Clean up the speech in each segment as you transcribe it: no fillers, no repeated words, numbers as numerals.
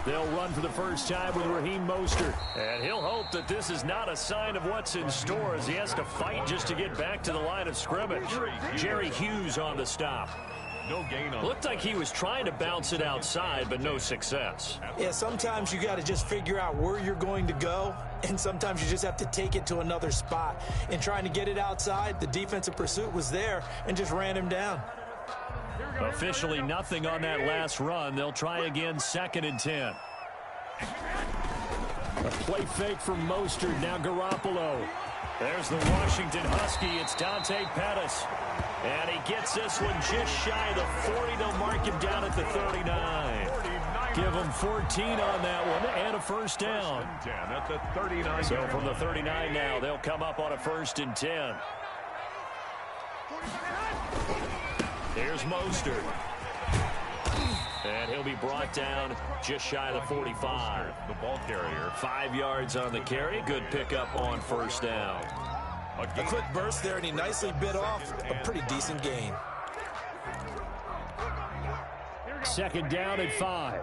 They'll run for the first time with Raheem Mostert. And he'll hope that this is not a sign of what's in store as he has to fight just to get back to the line of scrimmage. Jerry Hughes on the stop. No gain on. Looked like he was trying to bounce it outside, but no success. Yeah, sometimes you got to just figure out where you're going to go, and sometimes you just have to take it to another spot. In trying to get it outside, the defensive pursuit was there and just ran him down. Officially nothing on that last run. They'll try again, 2nd and 10. A play fake from Mostert, now Garoppolo. There's the Washington Husky. It's Dante Pettis. And he gets this one just shy of the 40. They'll mark him down at the 39. Give him 14 on that one and a first down. At the 39. So from the 39 now, they'll come up on a 1st and 10. Here's Mostert. And he'll be brought down just shy of the 45. The ball carrier. 5 yards on the carry. Good pickup on first down. A quick burst there, and he nicely bit off a pretty decent gain. 2nd down at 5.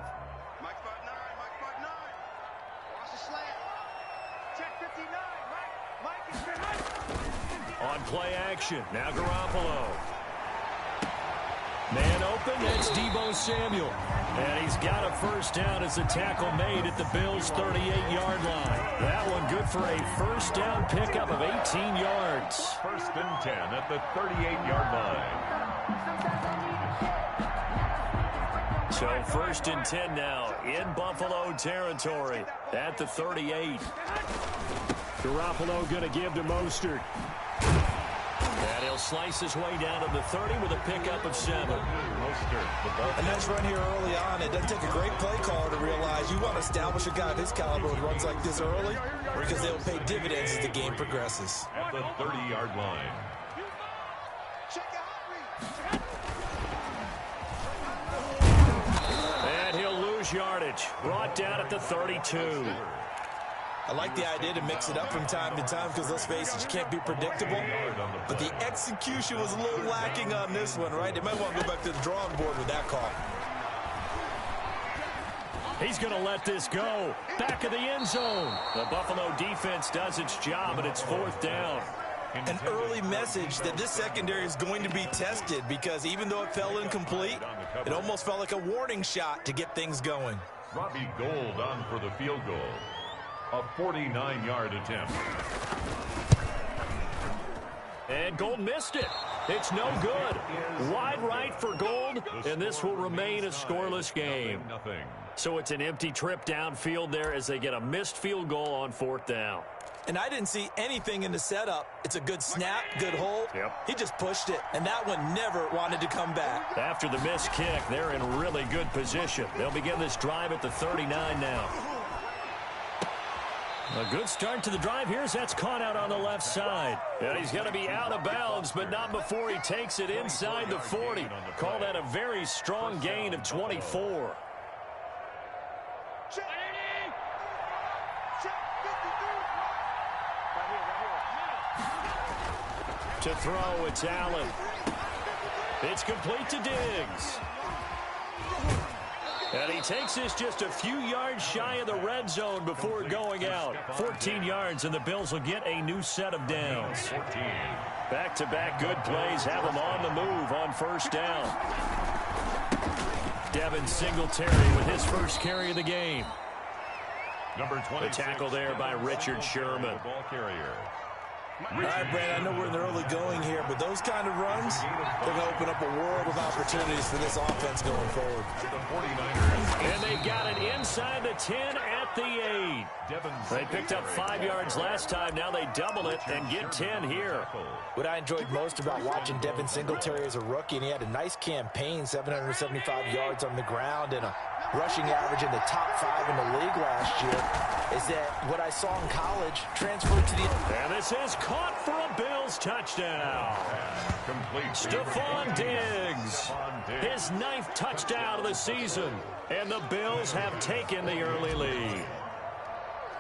On play action, now Garoppolo. Man open, that's Deebo Samuel. And he's got a first down as the tackle made at the Bills' 38-yard line. That one good for a first down pickup of 18 yards. 1st and 10 at the 38-yard line. So 1st and 10 now in Buffalo territory at the 38. Garoppolo going to give to Mostert. And he'll slice his way down to the 30 with a pickup of 7. A nice run here early on. It doesn't take a great play caller to realize you want to establish a guy of his caliber with runs like this early because they'll pay dividends as the game progresses. At the 30-yard line. And he'll lose yardage. Brought down at the 32. I like the idea to mix it up from time to time because, let's face it, you can't be predictable. But the execution was a little lacking on this one, right? They might want to go back to the drawing board with that call. He's going to let this go. Back of the end zone. The Buffalo defense does its job, and it's 4th down. An early message that this secondary is going to be tested because even though it fell incomplete, it almost felt like a warning shot to get things going. Robbie Gould on for the field goal. A 49-yard attempt. And Gould missed it. It's no good. Wide right for Gould, and this will remain a scoreless game. So it's an empty trip downfield there as they get a missed field goal on 4th down. And I didn't see anything in the setup. It's a good snap, good hold. Yep. He just pushed it, and that one never wanted to come back. After the missed kick, they're in really good position. They'll begin this drive at the 39 now. A good start to the drive here as that's caught out on the left side. And he's going to be out of bounds, but not before he takes it inside the 40. Call that a very strong gain of 24. To throw, it's Allen. It's complete to Diggs. And he takes this just a few yards shy of the red zone before going out. 14 yards, and the Bills will get a new set of downs. Back-to-back good plays have them on the move on first down. Devin Singletary with his first carry of the game. Number 20. The tackle there by Richard Sherman. Ball carrier. All right, Brad, I know we're in the early going here, but those kind of runs, they're going to open up a world of opportunities for this offense going forward. And they got it inside the 10 at the 8. They picked up 5 yards last time. Now they double it and get 10 here. What I enjoyed most about watching Devin Singletary as a rookie, and he had a nice campaign, 775 yards on the ground and a rushing average in the top 5 in the league last year, is that what I saw in college transferred to the... And this is caught for a Bills touchdown. Complete. Stephon Diggs, his 9th touchdown of the season. And the Bills have taken the early lead.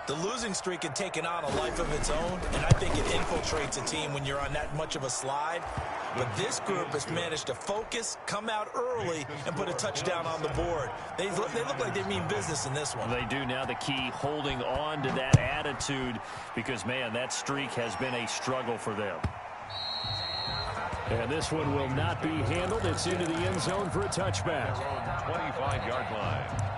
The losing streak had taken on a life of its own, and I think it infiltrates a team when you're on that much of a slide. But this group has managed to focus, come out early, and put a touchdown on the board. They look like they mean business in this one. They do. Now the key, holding on to that attitude, because, man, that streak has been a struggle for them. And this one will not be handled. It's into the end zone for a touchback. 25-yard line.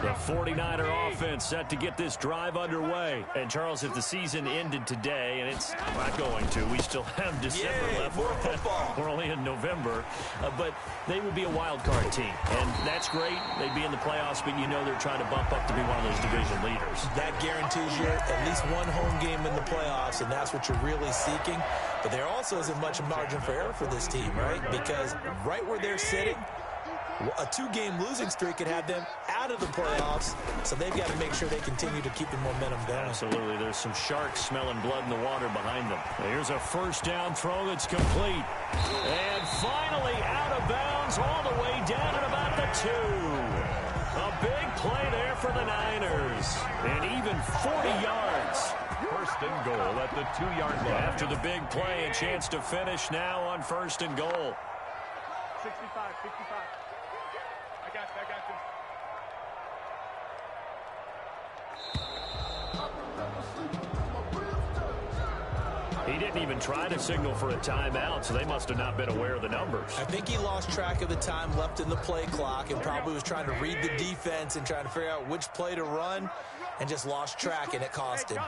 The 49er offense set to get this drive underway. And, Charles, if the season ended today, and it's not going to, we still have December left. More football. We're only in November. But they would be a wild card team. And that's great. They'd be in the playoffs, but you know they're trying to bump up to be one of those division leaders. That guarantees you at least one home game in the playoffs, and that's what you're really seeking. But there also isn't much margin for error for this team, right? Because right where they're sitting, a two-game losing streak could have them out of the playoffs, so they've got to make sure they continue to keep the momentum going. Absolutely. There's some sharks smelling blood in the water behind them. Here's a first down throw that's complete. And finally out of bounds all the way down at about the 2. A big play there for the Niners. And even 40 yards. First and goal at the 2-yard line. After the big play, a chance to finish now on first and goal. 65, 65. I got you. He didn't even try to signal for a timeout, so they must have not been aware of the numbers. I think he lost track of the time left in the play clock and probably was trying to read the defense and trying to figure out which play to run and just lost track, and it cost him.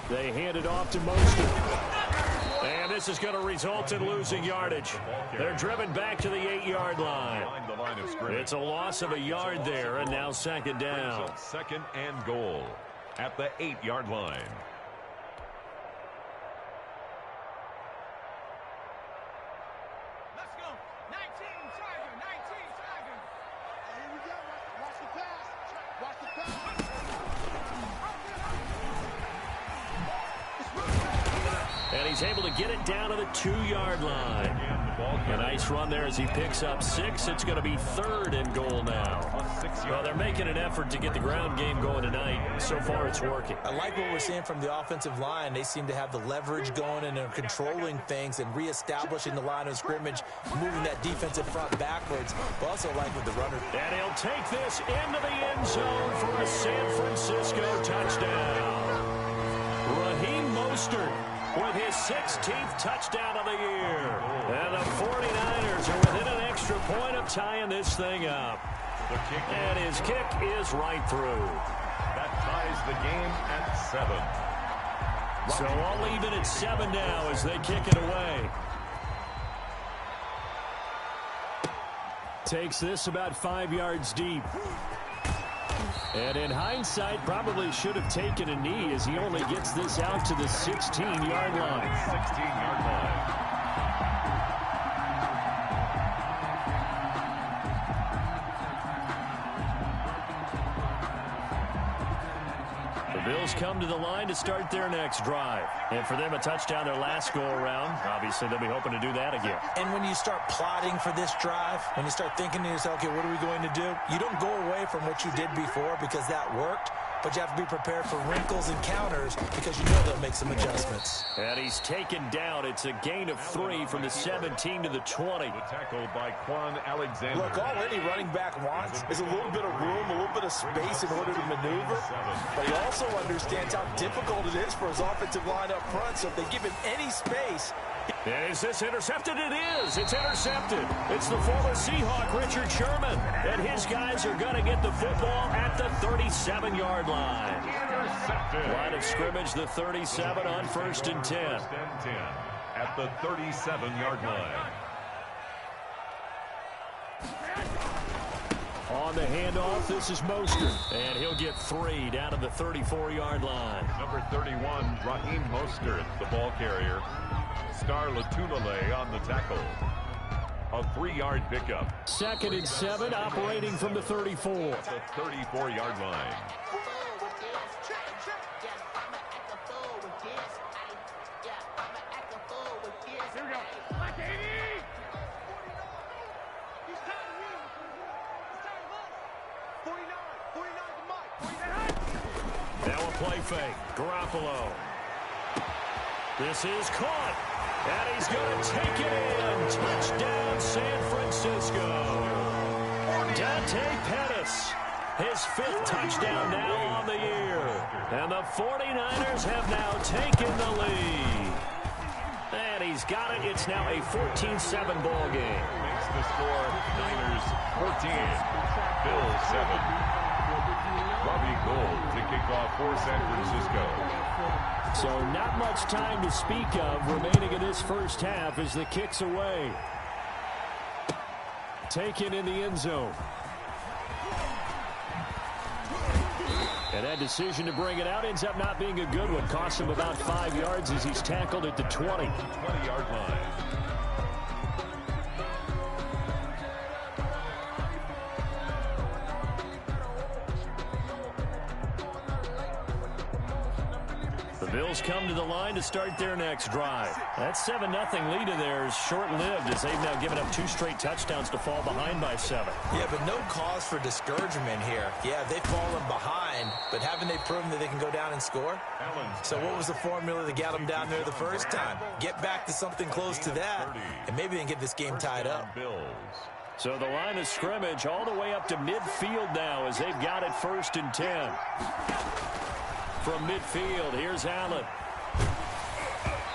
They hand it off to Mostert. And this is going to result in losing yardage. They're driven back to the 8-yard line. It's a loss of a yard there, and now second down. Second and goal at the 8-yard line. Let's go. 19, Tiger. 19, Tiger. Here we go. Watch the pass. Watch the pass. And he's able to get it down to the 2-yard line. A nice run there as he picks up 6. It's going to be third and goal now. Well, they're making an effort to get the ground game going tonight. So far, it's working. I like what we're seeing from the offensive line. They seem to have the leverage going and they're controlling things and reestablishing the line of scrimmage, moving that defensive front backwards. But also like with the runner. And he'll take this into the end zone for a San Francisco touchdown. Raheem Mostert with his 16th touchdown of the year. And the 49ers are within an extra point of tying this thing up. And his kick is right through. That ties the game at 7. So all even at 7 now as they kick it away. Takes this about 5 yards deep. And in hindsight, probably should have taken a knee as he only gets this out to the 16-yard line. 16-yard line. The Bills come to the line to start their next drive. And for them, a touchdown their last go-around. Obviously, they'll be hoping to do that again. And when you start plotting for this drive, when you start thinking to yourself, okay, what are we going to do? You don't go away from what you did before because that worked, but you have to be prepared for wrinkles and counters because you know they'll make some adjustments. And he's taken down. It's a gain of 3 from the 17 to the 20. The tackle by Quan Alexander. Look, all any running back wants is a little bit of room, a little bit of space in order to maneuver. But he also understands how difficult it is for his offensive line up front. So if they give him any space. And is this intercepted? It is. It's intercepted. It's the former Seahawk, Richard Sherman. And his guys are going to get the football at the 37-yard line. Intercepted. Line of scrimmage, the 37 on first and 10. First and 10 at the 37-yard line. On the handoff, this is Mostert. And he'll get 3 down to the 34-yard line. Number 31, Raheem Mostert, the ball carrier. Star Latulele on the tackle. A 3-yard pickup. Second and 7, operating from the 34. At the 34-yard line. Here we go. Like 80. He's tired of you. He's tired of us. 49. play fake. Garoppolo. This is caught. And he's going to take it in. Touchdown, San Francisco. Dante Pettis. His 5th touchdown now on the year. And the 49ers have now taken the lead. And he's got it. It's now a 14-7 ball game. Makes the score Niners 14, Bills 7. Robbie Gould to kick off for San Francisco. So not much time to speak of remaining in this first half as the kick's away. Taken in the end zone. And that decision to bring it out ends up not being a good one. Costs him about 5 yards as he's tackled at the 20. 20-yard line. The Bills come to the line to start their next drive. That 7-0 lead of theirs short-lived as they've now given up 2 straight touchdowns to fall behind by 7. Yeah, but no cause for discouragement here. Yeah, they've fallen behind, but haven't they proven that they can go down and score? So what was the formula that got them down there the first time? Get back to something close to that, and maybe they can get this game tied up. So the line of scrimmage all the way up to midfield now as they've got it 1st and 10. From midfield, here's Allen.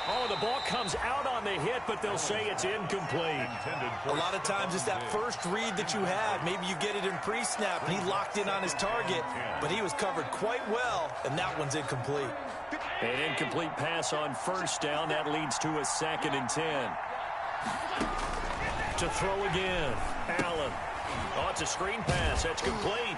Oh, the ball comes out on the hit, but they'll say it's incomplete. A lot of times it's that first read that you have. Maybe you get it in pre-snap, and he locked in on his target, but he was covered quite well, and that one's incomplete. An incomplete pass on 1st down. That leads to a 2nd and 10. To throw again, Allen. Oh, it's a screen pass. That's complete.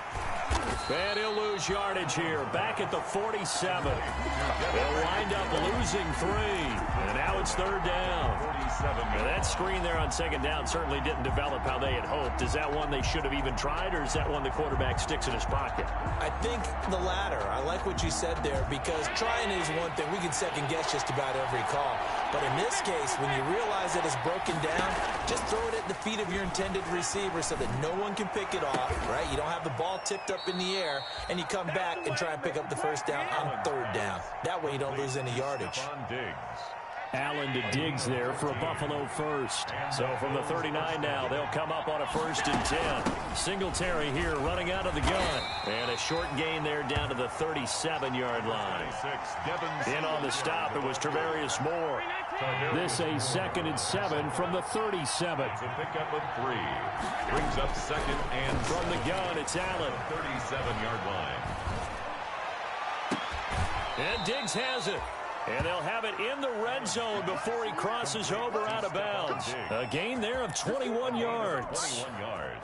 And he'll lose yardage here. Back at the 47. They'll wind up losing 3. And now it's 3rd down. And that screen there on 2nd down certainly didn't develop how they had hoped. Is that one they should have even tried, or is that one the quarterback sticks in his pocket? I think the latter. I like what you said there, because trying is one thing. We can second guess just about every call. But in this case, when you realize that it's broken down, just throw it at the feet of your intended receiver so that no one can pick it off, right? You don't have the ball tipped up in the air, and you come back and try and pick up the 1st down on 3rd down. That way you don't lose any yardage. Allen to Diggs there for a Buffalo first. So from the 39 now, they'll come up on a 1st and 10. Singletary here running out of the gun. And a short gain there down to the 37-yard line. In on the stop, it was Travarius Moore. This a 2nd and 7 from the 37. It's a pickup of 3. Brings up 2nd and from the gun, it's Allen. 37-yard line. And Diggs has it. And they'll have it in the red zone before he crosses over out of bounds. A gain there of 21 yards. 21 yards.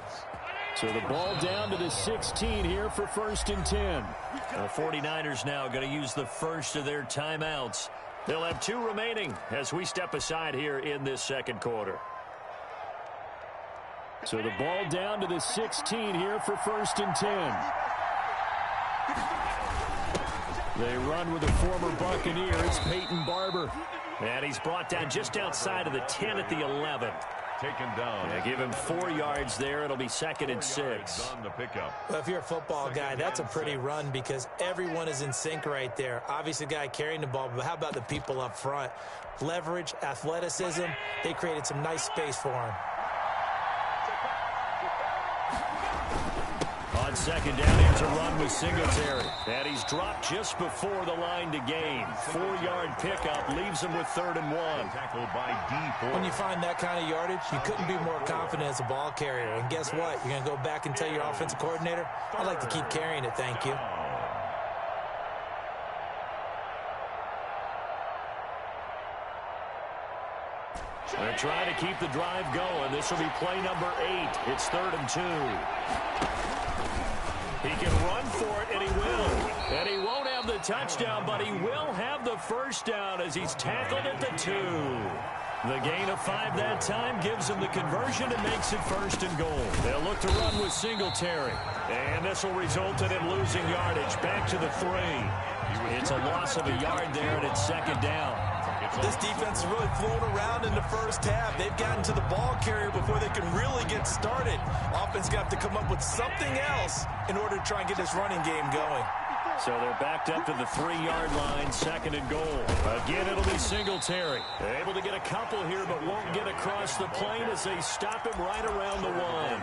So the ball down to the 16 here for 1st and 10. The 49ers now going to use the first of their timeouts. They'll have 2 remaining as we step aside here in this 2nd quarter. So the ball down to the 16 here for 1st and 10. They run with a former Buccaneer. It's Peyton Barber. And he's brought down just outside of the 10 at the 11. Taken down. Yeah, give him 4 yards there. It'll be 2nd and 6. On the pickup. Well, if you're a football guy, that's a pretty run because everyone is in sync right there. Obviously, the guy carrying the ball, but how about the people up front? Leverage, athleticism. They created some nice space for him. On 2nd down, here's a run with Singletary. And he's dropped just before the line to gain. 4-yard pickup leaves him with 3rd and 1. Tackled by D4. When you find that kind of yardage, you couldn't be more confident as a ball carrier. And guess what? You're going to go back and tell your offensive coordinator, I'd like to keep carrying it, thank you. They're trying to keep the drive going. This will be play number 8. It's 3rd and 2. He can run for it, and he will. And he won't have the touchdown, but he will have the 1st down as he's tackled at the 2. The gain of 5 that time gives him the conversion and makes it 1st and goal. They'll look to run with Singletary. And this will result in him losing yardage back to the 3. It's a loss of a yard there, and it's 2nd down. This defense is really flown around in the first half. They've gotten to the ball carrier before they can really get started. Offense got to come up with something else in order to try and get this running game going. So they're backed up to the 3-yard line, 2nd and goal. Again, it'll be Singletary. They're able to get a couple here, but won't get across the plane as they stop him right around the 1.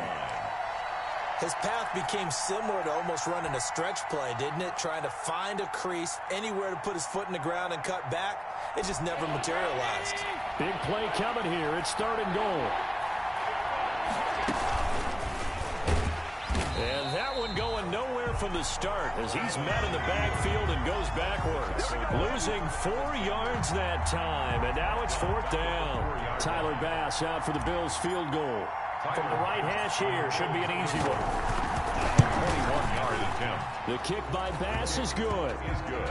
His path became similar to almost running a stretch play, didn't it? Trying to find a crease, anywhere to put his foot in the ground and cut back. It just never materialized. Big play coming here. It's 3rd and goal. And that one going nowhere from the start as he's met in the backfield and goes backwards. Losing 4 yards that time, and now it's 4th down. Tyler Bass out for the Bills' field goal. From the right hash here, should be an easy one. 21-yard attempt. The kick by Bass is good.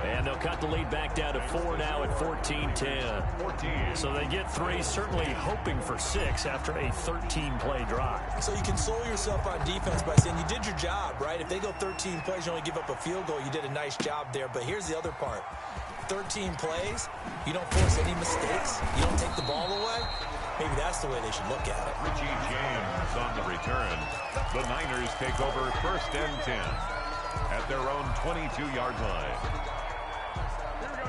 And they'll cut the lead back down to 4 now at 14-10. So they get 3, certainly hoping for 6 after a 13-play drive. So you console yourself on defense by saying you did your job, right? If they go 13 plays, you only give up a field goal, you did a nice job there. But here's the other part. 13 plays, you don't force any mistakes, you don't take the ball away. Maybe that's the way they should look at it. Richie James on the return. The Niners take over 1st and 10 at their own 22-yard line.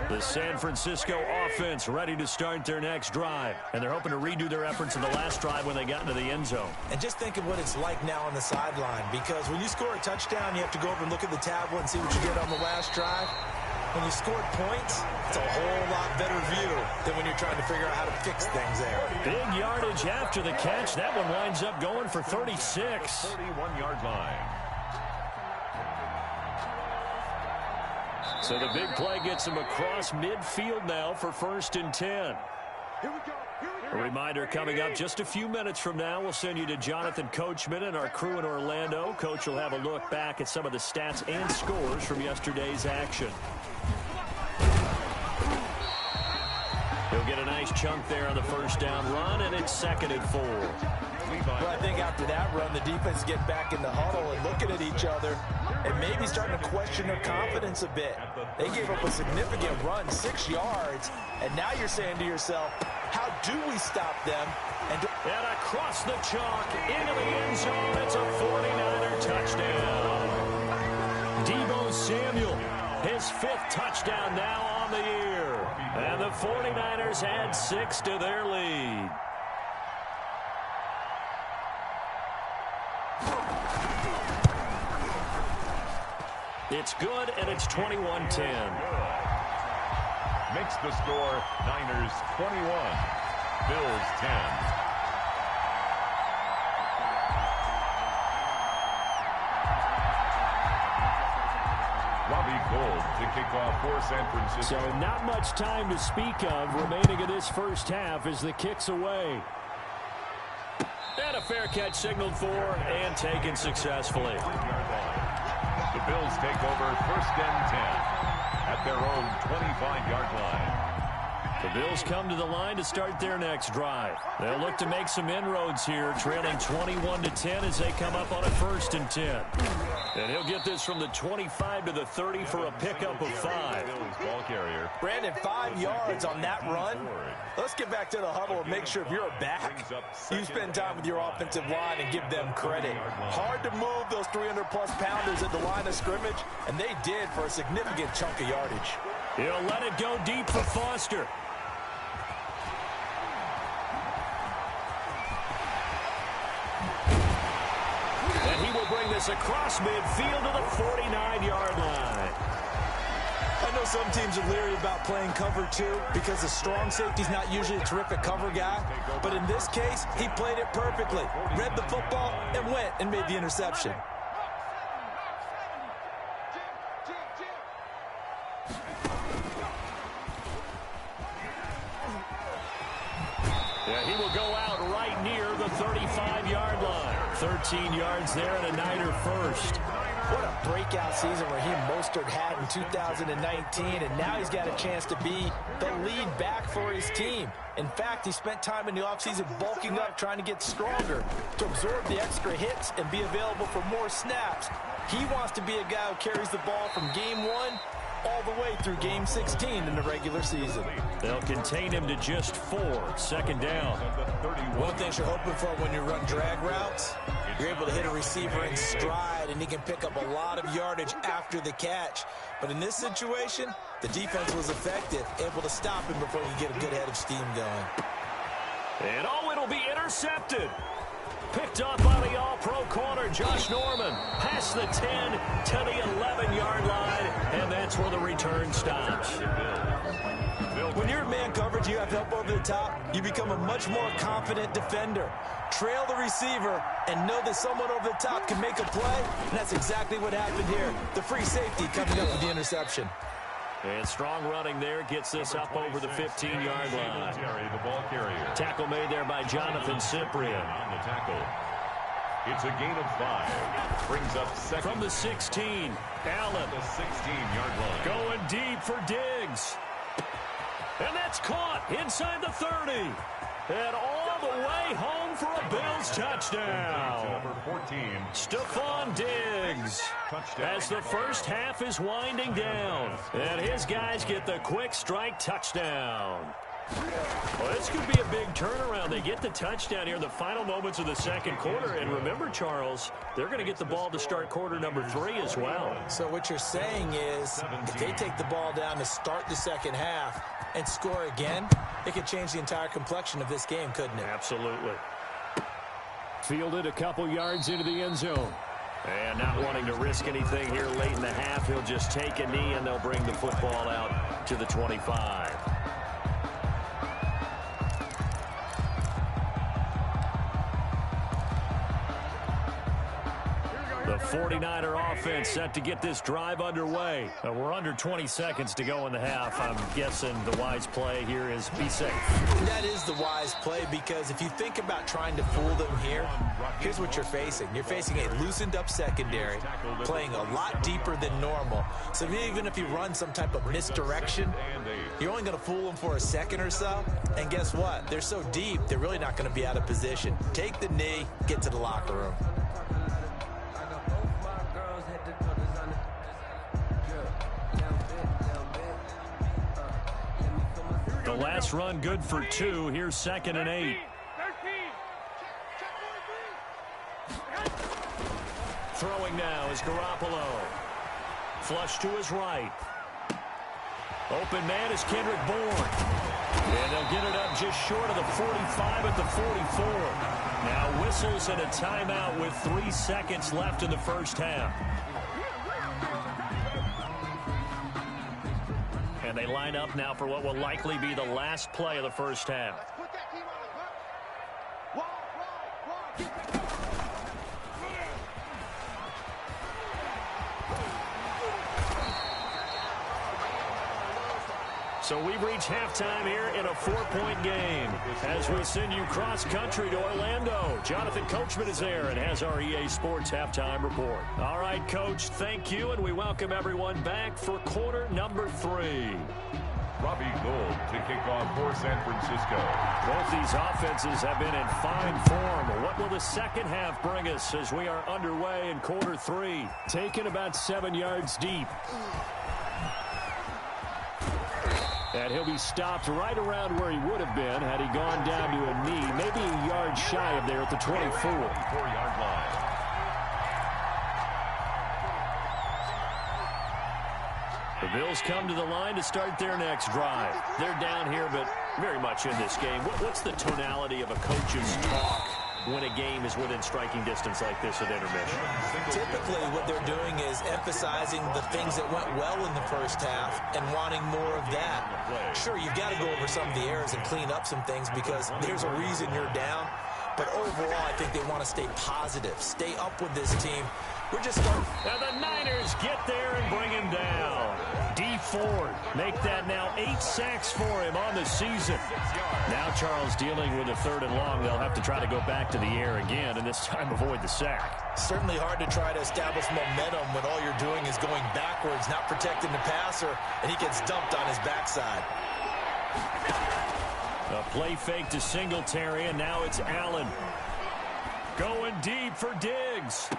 The San Francisco offense ready to start their next drive. And they're hoping to redo their efforts in the last drive when they got into the end zone. And just think of what it's like now on the sideline. Because when you score a touchdown, you have to go over and look at the tablet and see what you did on the last drive. When you scored points, it's a whole lot better view than when you're trying to figure out how to fix things there. Big yardage after the catch. That one winds up going for 36. 41-yard line. So the big play gets him across midfield now for 1st and 10. A reminder coming up just a few minutes from now. We'll send you to Jonathan Coachman and our crew in Orlando. Coach will have a look back at some of the stats and scores from yesterday's action. He'll get a nice chunk there on the 1st down run, and it's 2nd and 4. Well, I think after that run, the defense is getting back in the huddle and looking at each other and maybe starting to question their confidence a bit. They gave up a significant run, 6 yards, and now you're saying to yourself, how do we stop them? And across the chalk, into the end zone, it's a 49er touchdown. Deebo Samuel, his 5th touchdown now on the year. And the 49ers add 6 to their lead. It's good, and it's 21-10. Makes the score Niners 21, Bills 10. Gold to kick off for San Francisco. So not much time to speak of remaining in this first half as the kick's away. And a fair catch signaled for and taken successfully. The Bills take over 1st and 10 at their own 25-yard line. The Bills come to the line to start their next drive. They'll look to make some inroads here, trailing 21-10 as they come up on a 1st and 10. And he'll get this from the 25 to the 30 for a pickup of 5. Ball carrier. Brandon, 5 yards on that run. Let's get back to the huddle and make sure if you're a back, you spend time with your offensive line and give them credit. Hard to move those 300-plus pounders at the line of scrimmage, and they did for a significant chunk of yardage. He'll let it go deep for Foster. Bring this across midfield to the 49-yard line. I know some teams are leery about playing cover 2 because the strong safety's not usually a terrific cover guy. But in this case, he played it perfectly. Read the football and went and made the interception. Yeah, he will go out right near the 35-yard line. 13 yards there and a Niner first. What a breakout season Raheem Mostert had in 2019, and now he's got a chance to be the lead back for his team. In fact, he spent time in the offseason bulking up, trying to get stronger to absorb the extra hits and be available for more snaps. He wants to be a guy who carries the ball from game 1 all the way through game 16 in the regular season. They'll contain him to just 4. 2nd down. One thing you're hoping for when you run drag routes You're able to hit a receiver in stride, and he can pick up a lot of yardage after the catch. But in this situation, the defense was effective, able to stop him before he could get a good head of steam going. And it'll be intercepted. Picked up by the all-pro corner, Josh Norman. Past the 10 to the 11-yard line, and that's where the return stops. When you're in man coverage, you have help over the top, you become a much more confident defender. Trail the receiver and know that someone over the top can make a play, and that's exactly what happened here. The free safety coming up with the interception. And strong running there gets this up over the 15-yard line. The ball carrier. Tackle made there by Jonathan Cyprien. On the tackle. It's a gain of 5. Brings up second. From the 16, Allen. The 16-yard line. Going deep for Diggs. And that's caught inside the 30. And all the way home for a Bills touchdown. Number 14. Stephon Diggs. Touchdown. As the first half is winding down. And his guys get the quick strike touchdown. Well, this could be a big turnaround. They get the touchdown here in the final moments of the second quarter. And remember, Charles, they're going to get the ball to start quarter number 3 as well. So what you're saying is if they take the ball down to start the second half and score again, it could change the entire complexion of this game, couldn't it? Absolutely. Fielded a couple yards into the end zone. And not wanting to risk anything here late in the half, he'll just take a knee and they'll bring the football out to the 25. The 49er offense set to get this drive underway. We're under 20 seconds to go in the half. I'm guessing the wise play here is be safe. That is the wise play, because if you think about trying to fool them here, here's what you're facing. You're facing a loosened up secondary, playing a lot deeper than normal. So even if you run some type of misdirection, you're only going to fool them for a second or so. And guess what? They're so deep, they're really not going to be out of position. Take the knee, get to the locker room. The last run good for 2. Here's 2nd and 8. Throwing now is Garoppolo. Flush to his right. Open man is Kendrick Bourne. And they'll get it up just short of the 45 at the 44. Now whistles and a timeout with 3 seconds left in the first half. And they line up now for what will likely be the last play of the first half. So we've reached halftime here in a 4-point game as we send you cross-country to Orlando. Jonathan Coachman is there and has our EA Sports halftime report. All right, Coach, thank you, and we welcome everyone back for quarter number 3. Robbie Gould to kick off for San Francisco. Both these offenses have been in fine form. What will the second half bring us as we are underway in quarter 3? Taken about 7 yards deep. And he'll be stopped right around where he would have been had he gone down to a knee, maybe a yard shy of there at the 24-yard line. The Bills come to the line to start their next drive. They're down here, but very much in this game. What's the tonality of a coach's talk when a game is within striking distance like this at intermission? Typically what they're doing is emphasizing the things that went well in the first half and wanting more of that. Sure, you've got to go over some of the errors and clean up some things because there's a reason you're down. But overall, I think they want to stay positive, stay up with this team. We're just starting. Now the Niners get there and bring him down. D Ford make that now 8 sacks for him on the season. Now Charles dealing with a 3rd and long. They'll have to try to go back to the air again and this time avoid the sack. Certainly hard to try to establish momentum when all you're doing is going backwards, not protecting the passer, and he gets dumped on his backside. A play fake to Singletary, and now it's Allen. Going deep for Diggs.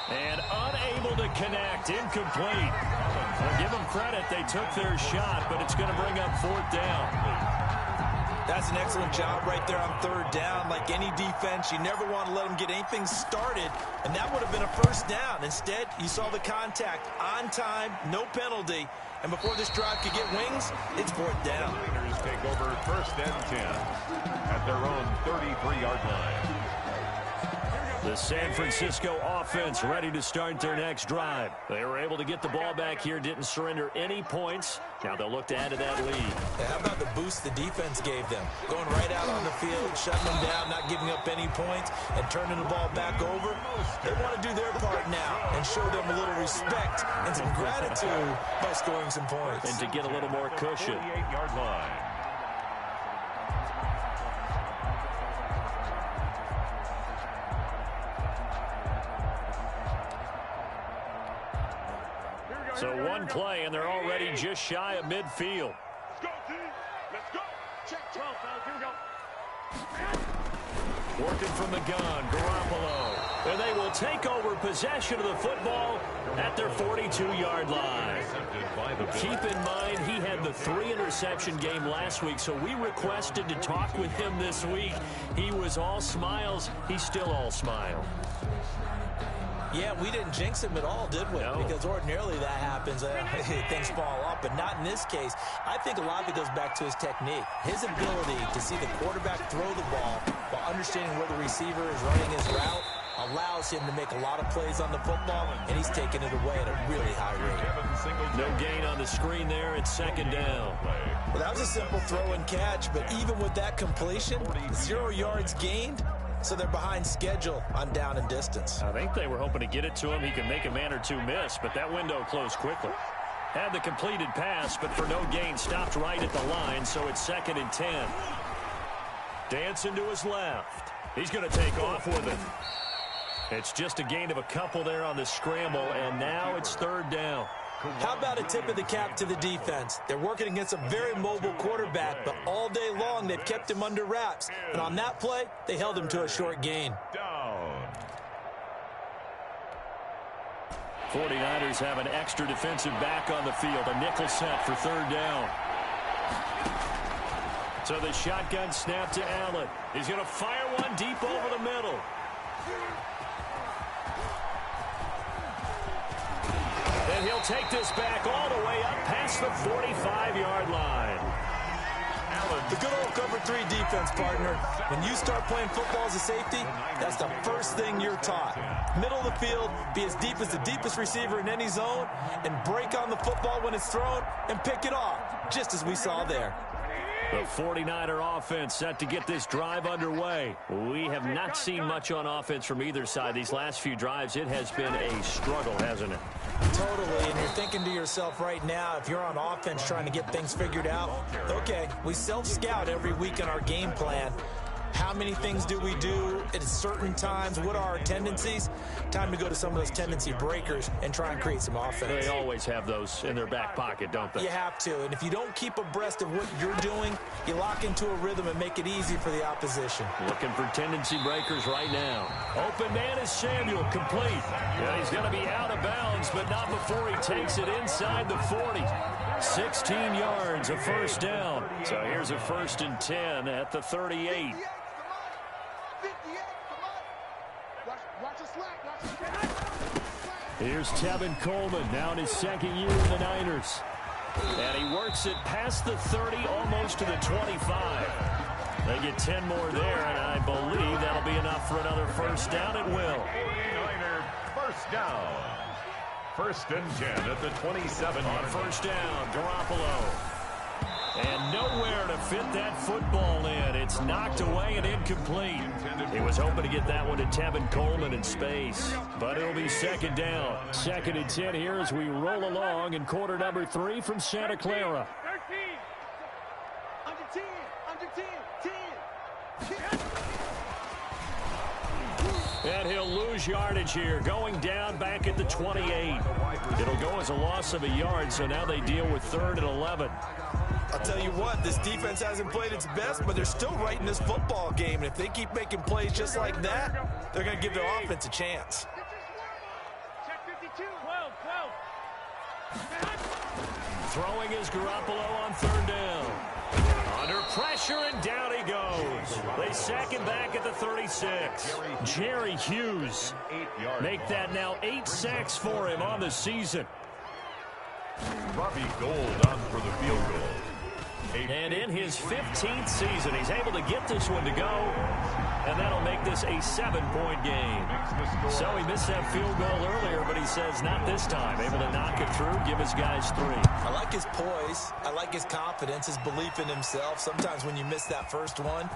And unable to connect, incomplete. Well, give them credit, they took their shot, but it's going to bring up 4th down. That's an excellent job right there on third down. Like any defense, you never want to let them get anything started, and that would have been a first down. Instead, you saw the contact on time, no penalty, and before this drive could get wings, it's fourth down. The Niners take over first and 10 at their own 33-yard line. The San Francisco offense ready to start their next drive. They were able to get the ball back here, didn't surrender any points. Now they'll look to add to that lead. Yeah, how about the boost the defense gave them? Going right out on the field, shutting them down, not giving up any points, and turning the ball back over. They want to do their part now and show them a little respect and some gratitude by scoring some points. And to get a little more cushion. 48-yard line. So one play, and they're already just shy of midfield. Let's go, team. Let's go. Check 12, fellas. Here we go. Working from the gun, Garoppolo. And they will take over possession of the football at their 42-yard line. Keep in mind, he had the 3-interception game last week, so we requested to talk with him this week. He was all smiles. He's still all smile. Yeah, we didn't jinx him at all, did we? No. Because ordinarily that happens. Things fall off, but not in this case. I think a lot of it goes back to his technique. His ability to see the quarterback throw the ball while understanding where the receiver is running his route allows him to make a lot of plays on the football, and he's taking it away at a really high rate. No gain on the screen there. It's second down. Well, that was a simple throw and catch, but even with that completion, 0 yards gained. So they're behind schedule on down and distance. I think they were hoping to get it to him. He can make a man or two miss, but that window closed quickly. Had the completed pass, but for no gain, stopped right at the line, so it's second and 10. Dancing to his left. He's going to take off with it. It's just a gain of a couple there on the scramble, and now it's third down. How about a tip of the cap to the defense? They're working against a very mobile quarterback, but all day long they've kept him under wraps. And on that play, they held him to a short gain. Down. 49ers have an extra defensive back on the field. A nickel set for third down. So the shotgun snap to Allen. He's going to fire one deep over the middle. And he'll take this back all the way up past the 45-yard line. The good old cover 3 defense, partner. When you start playing football as a safety, that's the first thing you're taught. Middle of the field, be as deep as the deepest receiver in any zone, and break on the football when it's thrown and pick it off, just as we saw there. The 49er offense set to get this drive underway. We have not seen much on offense from either side. These last few drives, it has been a struggle, hasn't it? Totally, and you're thinking to yourself right now, if you're on offense trying to get things figured out, okay, we self-scout every week in our game plan. How many things do we do at certain times? What are our tendencies? Time to go to some of those tendency breakers and try and create some offense. They always have those in their back pocket, don't they? You have to, and if you don't keep abreast of what you're doing, you lock into a rhythm and make it easy for the opposition. Looking for tendency breakers right now. Open man is Samuel, complete. Yeah, he's going to be out of bounds, but not before he takes it inside the 40. 16 yards, a first down. So here's a 1st and 10 at the 38. Here's Tevin Coleman, now in his second year in the Niners. And he works it past the 30, almost to the 25. They get 10 more there, and I believe that'll be enough for another first down. It will. 49er first down. 1st and 10 at the 27. On first down, Garoppolo. And nowhere to fit that football in. It's knocked away and incomplete. He was hoping to get that one to Tevin Coleman in space. But it'll be second down. 2nd and 10 here as we roll along in quarter number 3 from Santa Clara. 13. Under 10. Under 10. 10. And he'll lose yardage here, going down back at the 28. It'll go as a loss of a yard, so now they deal with 3rd and 11. I'll tell you what, this defense hasn't played its best, but they're still right in this football game. And if they keep making plays just like that, they're going to give their offense a chance. Check 52. 12. 12. Throwing is Garoppolo on 3rd down. Under pressure, and down he goes. They sack him back at the 36. Jerry Hughes. Make that now 8 sacks for him on the season. Robbie Gould on for the field goal. And in his 15th season, he's able to get this one to go. And that'll make this a 7-point game. So he missed that field goal earlier, but he says not this time. Able to knock it through, give his guys 3. I like his poise. I like his confidence, his belief in himself. Sometimes when you miss that first one,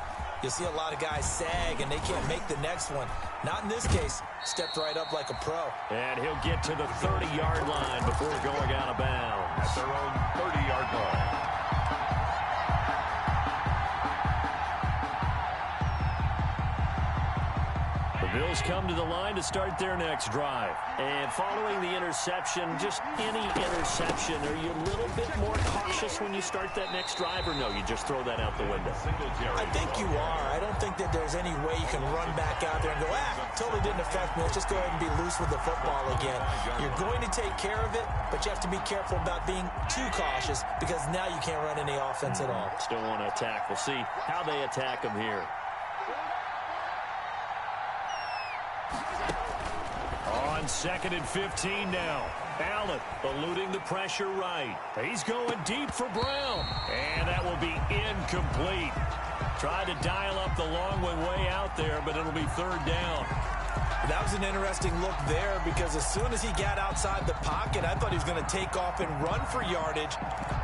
you'll see a lot of guys sag and they can't make the next one. Not in this case. Stepped right up like a pro. And he'll get to the 30-yard line before going out of bounds. At their own 30-yard line. Bills come to the line to start their next drive. And following the interception, just any interception, are you a little bit more cautious when you start that next drive, or no, you just throw that out the window? I think you are. I don't think that there's any way you can run back out there and go, totally didn't affect me. Let's just go ahead and be loose with the football again. You're going to take care of it, but you have to be careful about being too cautious because now you can't run any offense at all. Still want to attack. We'll see how they attack them here. On 2nd and 15 now. Allen eluding the pressure right. He's going deep for Brown. And that will be incomplete. Tried to dial up the long one way out there, but it'll be 3rd down. That was an interesting look there because as soon as he got outside the pocket, I thought he was going to take off and run for yardage.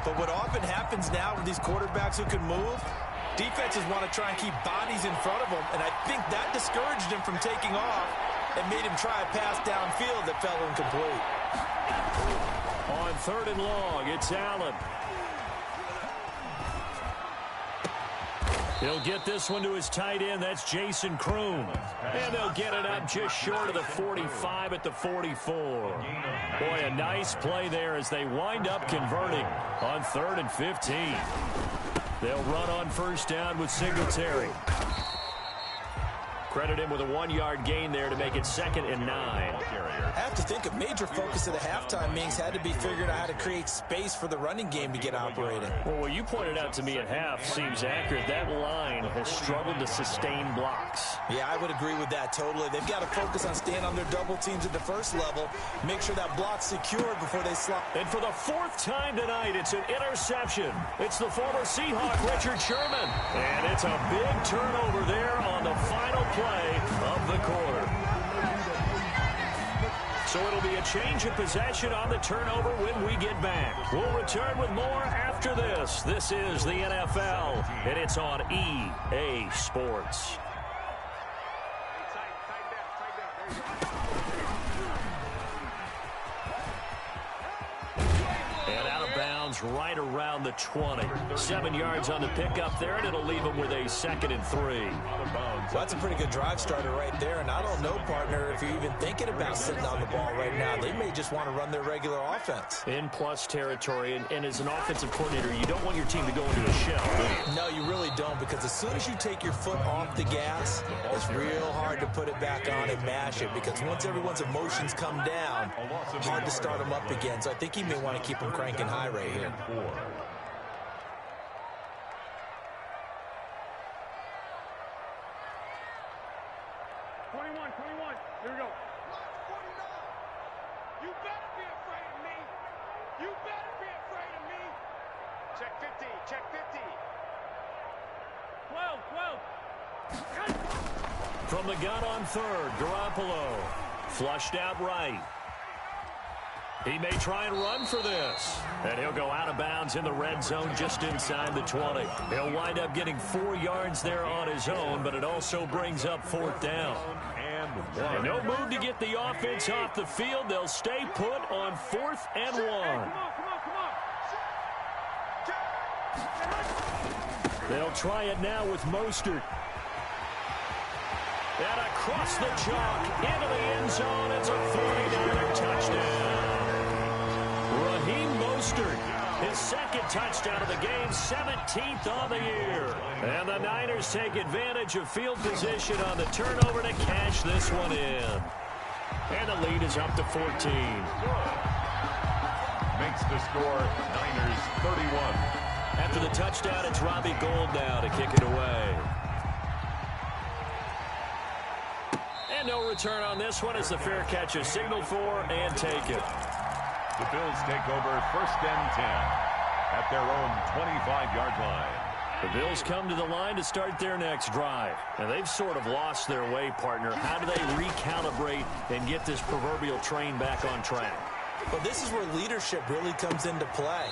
But what often happens now with these quarterbacks who can move, defenses want to try and keep bodies in front of them, and I think that discouraged him from taking off and made him try a pass downfield that fell incomplete. On 3rd and long, it's Allen. He'll get this one to his tight end. That's Jason Kroom. And they'll get it up just short of the 45 at the 44. Boy, a nice play there as they wind up converting on 3rd and 15. They'll run on 1st down with Singletary. Credit him with a 1-yard gain there to make it 2nd and 9. I have to think a major focus of the halftime meetings had to be figuring out how to create space for the running game to get operating. Well, what you pointed out to me at half seems accurate. That line has struggled to sustain blocks. Yeah, I would agree with that totally. They've got to focus on staying on their double teams at the first level, make sure that block's secured before they slide. And for the 4th time tonight, it's an interception. It's the former Seahawk, Richard Sherman. And it's a big turnover there on the final play of the quarter. So it'll be a change of possession on the turnover when we get back. We'll return with more after this. This is the NFL, and it's on EA Sports. And out of bounds right around the 20. 7 yards on the pickup there, and it'll leave them with a 2nd and 3. Well, that's a pretty good drive starter right there, and I don't know, partner, if you're even thinking about sitting on the ball right now. They may just want to run their regular offense. In plus territory, and as an offensive coordinator, you don't want your team to go into a shell, do you? No, you really don't, because as soon as you take your foot off the gas, it's real hard to put it back on and mash it, because once everyone's emotions come down, it's hard to start them up again. So I think he may want to keep them cranking high right here. 21, here we go. You better be afraid of me. You better be afraid of me. Check 50, check 50. 12. From the gun on 3rd, Garoppolo. Flushed out right. He may try and run for this. And he'll go out of bounds in the red zone just inside the 20. He'll wind up getting 4 yards there on his own, but it also brings up 4th down. And no move to get the offense off the field. They'll stay put on 4th and 1. Come on. They'll try it now with Mostert. And across the chalk into the end zone. It's a 49er touchdown. Raheem Mostert, his 2nd touchdown of the game, 17th on the year. And the Niners take advantage of field position on the turnover to cash this one in. And the lead is up to 14. Makes the score Niners 31, After the touchdown, it's Robbie Gould now to kick it away. And no return on this one as the fair catch is signaled for and taken. The Bills take over 1st and 10 at their own 25-yard line. The Bills come to the line to start their next drive. And they've sort of lost their way, partner. How do they recalibrate and get this proverbial train back on track? Well, this is where leadership really comes into play.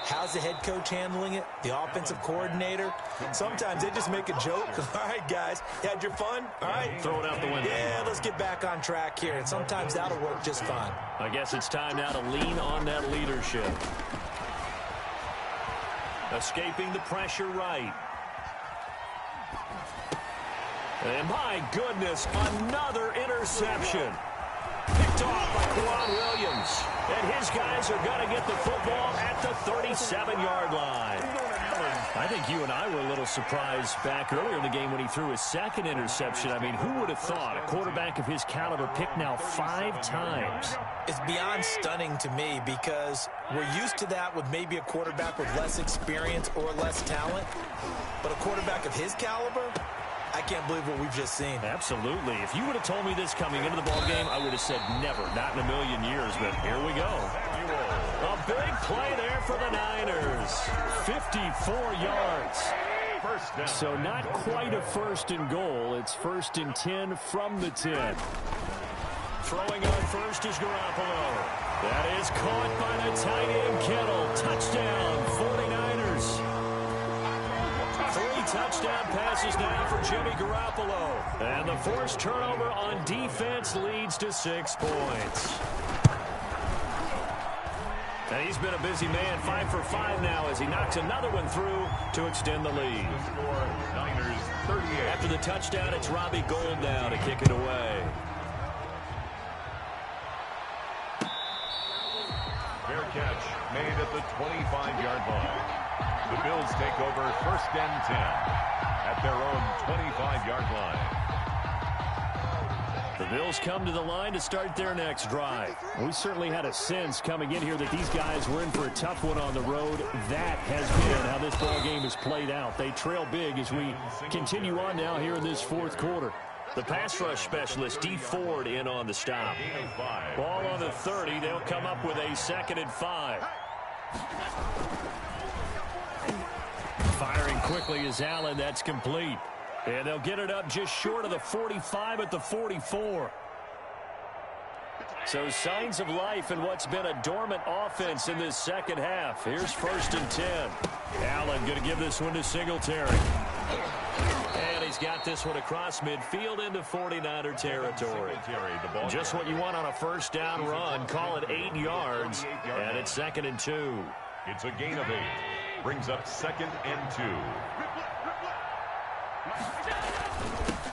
How's the head coach handling it? The offensive coordinator? Sometimes they just make a joke. All right, guys, you had your fun? All right. Throw it out the window. Yeah, let's get back on track here. And sometimes that'll work just fine. I guess it's time now to lean on that leadership. Escaping the pressure right. And my goodness, another interception. Picked off by Quan Williams. And his guys are going to get the football at the 37-yard line. I think you and I were a little surprised back earlier in the game when he threw his second interception. I mean, who would have thought a quarterback of his caliber picked now 5 times? It's beyond stunning to me because we're used to that with maybe a quarterback with less experience or less talent. But a quarterback of his caliber, I can't believe what we've just seen. Absolutely. If you would have told me this coming into the ballgame, I would have said never, not in a million years, but here we go. A big play there for the Niners. 54 yards. First down. So not quite a 1st and goal. It's 1st and 10 from the 10. Throwing on first is Garoppolo. That is caught by the tight end Kittle. Touchdown, 49ers. 3 touchdown passes now for Jimmy Garoppolo. And the forced turnover on defense leads to 6 points. And he's been a busy man, 5 for 5 now as he knocks another one through to extend the lead. Niners 38. After the touchdown, it's Robbie Gould now to kick it away. Fair catch made at the 25-yard line. The Bills take over 1st and 10 at their own 25-yard line. The Bills come to the line to start their next drive. We certainly had a sense coming in here that these guys were in for a tough one on the road. That has been how this ball game has played out. They trail big as we continue on now here in this 4th quarter. The pass rush specialist, D. Ford, in on the stop. Ball on the 30. They'll come up with a 2nd and 5. Firing quickly is Allen. That's complete. And they'll get it up just short of the 45 at the 44. So signs of life in what's been a dormant offense in this second half. Here's 1st and 10. Allen going to give this one to Singletary. And he's got this one across midfield into 49er territory. Just what you want on a 1st down run. Call it 8 yards. And it's 2nd and 2. It's a gain of 8. Brings up 2nd and 2.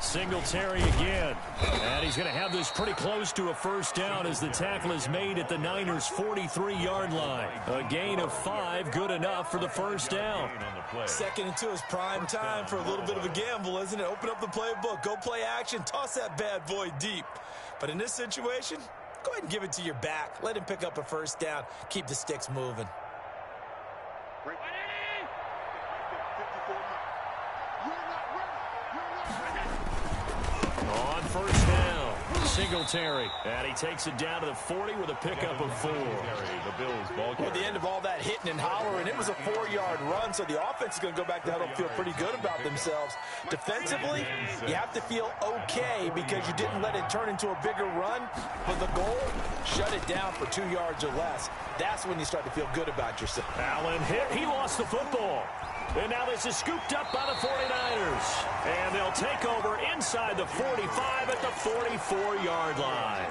Singletary again. And he's going to have this pretty close to a 1st down as the tackle is made at the Niners' 43-yard line. A gain of 5, good enough for the 1st down. 2nd and 2 is prime time for a little bit of a gamble, isn't it? Open up the playbook, go play action, toss that bad boy deep. But in this situation, go ahead and give it to your back. Let him pick up a 1st down. Keep the sticks moving. On 1st down, Singletary. And he takes it down to the 40 with a pickup of 4. The Bills ball At the end of all that hitting and hollering, it was a 4-yard run, so the offense is going to go back to huddle, feel pretty good about themselves. Defensively, you have to feel okay because you didn't let it turn into a bigger run. But the goal, shut it down for 2 yards or less. That's when you start to feel good about yourself. Allen hit. He lost the football. And now this is scooped up by the 49ers. And they'll take over inside the 45 at the 44-yard line.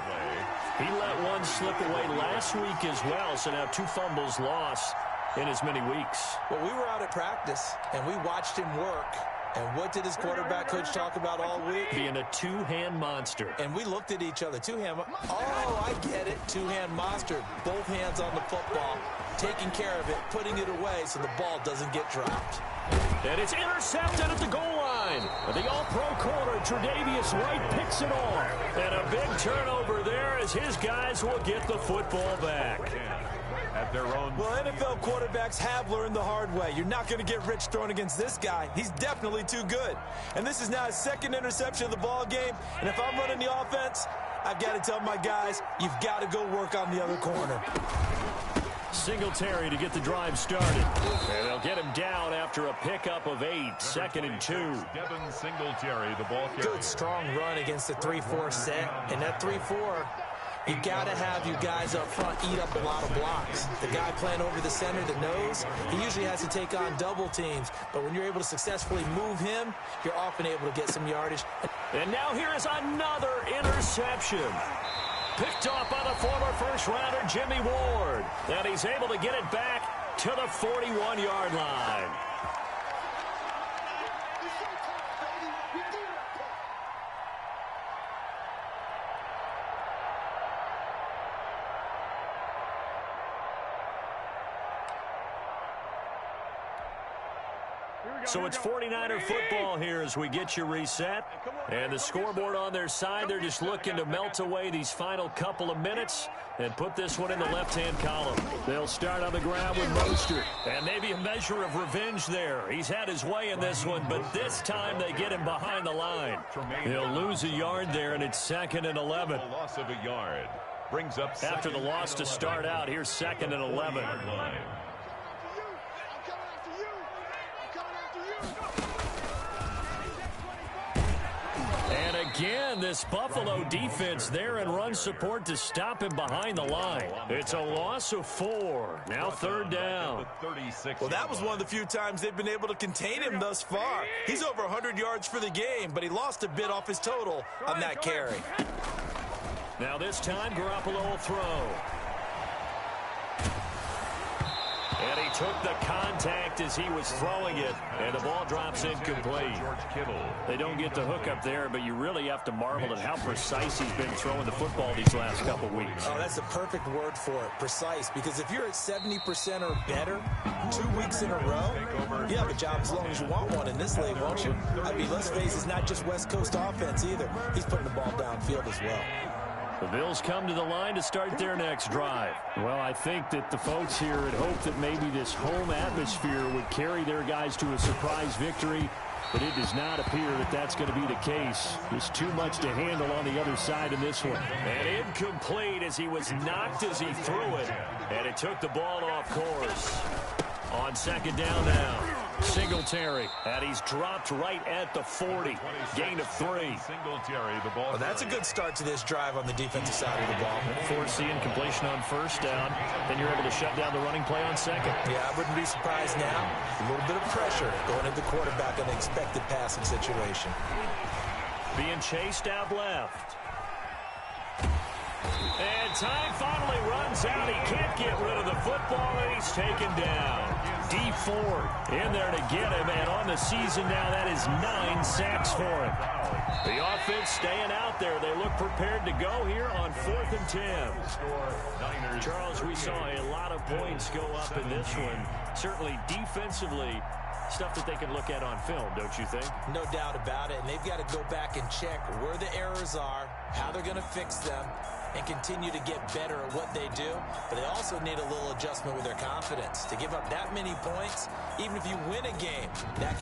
He let one slip away last week as well, so now 2 fumbles lost in as many weeks. Well, we were out at practice, and we watched him work. And what did his quarterback coach talk about all week? Being a 2-hand monster. And we looked at each other. 2-hand. Oh, I get it. 2-hand monster. Both hands on the football, taking care of it, putting it away so the ball doesn't get dropped. And it's intercepted at the goal line. The all-pro corner, Tre'Davious White, picks it off. And a big turnover there as his guys will get the football back. at their own. Well, NFL quarterbacks have learned the hard way. You're not going to get rich throwing against this guy. He's definitely too good. And this is now his second interception of the ball game. And if I'm running the offense, I've got to tell my guys, you've got to go work on the other corner. Singletary to get the drive started. And they'll get him down after a pickup of 8, 2nd and 2. Devin Singletary, the ball carrier. Good, strong run against the 3-4 set. And that 3-4, you got to have you guys up front eat up a lot of blocks. The guy playing over the center, the nose, he usually has to take on double teams. But when you're able to successfully move him, you're often able to get some yardage. And now here is another interception. Picked off by the former first-rounder Jimmy Ward. And he's able to get it back to the 41-yard line. So it's 49er football here as we get you reset. And the scoreboard on their side, they're just looking to melt away these final couple of minutes and put this one in the left-hand column. They'll start on the ground with Mostert. And maybe a measure of revenge there. He's had his way in this one, but this time they get him behind the line. He'll lose a yard there, and it's 2nd and 11. A loss of a yard brings up After the loss to start out, here's 2nd and 11. And again, this Buffalo defense there in run support to stop him behind the line. It's a loss of 4. Now 3rd down. Well, that was one of the few times they've been able to contain him thus far. He's over 100 yards for the game, but he lost a bit off his total on that carry. Now this time, Garoppolo will throw. And he took the contact as he was throwing it, and the ball drops incomplete. They don't get the hook up there, but you really have to marvel at how precise he's been throwing the football these last couple weeks. Oh, that's the perfect word for it, precise, because if you're at 70% or better 2 weeks in a row, you have a job as long as you want one in this league, won't you? I mean, let's face it, it's not just West Coast offense either. He's putting the ball downfield as well. The Bills come to the line to start their next drive. Well, I think that the folks here had hoped that maybe this home atmosphere would carry their guys to a surprise victory, but it does not appear that that's going to be the case. There's too much to handle on the other side in this one. And incomplete as he was knocked as he threw it, and it took the ball off course. On 2nd down now, Singletary, and he's dropped right at the 40. Gain of 3. Singletary, the ball. Well, that's a good start to this drive on the defensive side of the ball. Foreseeing completion on 1st down, then you're able to shut down the running play on 2nd. Yeah, I wouldn't be surprised now. A little bit of pressure going at the quarterback in an expected passing situation. Being chased out left. And time finally runs out. He can't get rid of the football, and he's taken down. D Ford in there to get him, and on the season now, that is 9 sacks for him. The offense staying out there. They look prepared to go here on 4th and 10. Charles, we saw a lot of points go up in this one. Certainly defensively, stuff that they can look at on film, don't you think? No doubt about it, and they've got to go back and check where the errors are, how they're going to fix them, and continue to get better at what they do. But they also need a little adjustment with their confidence. To give up that many points, even if you win a game, that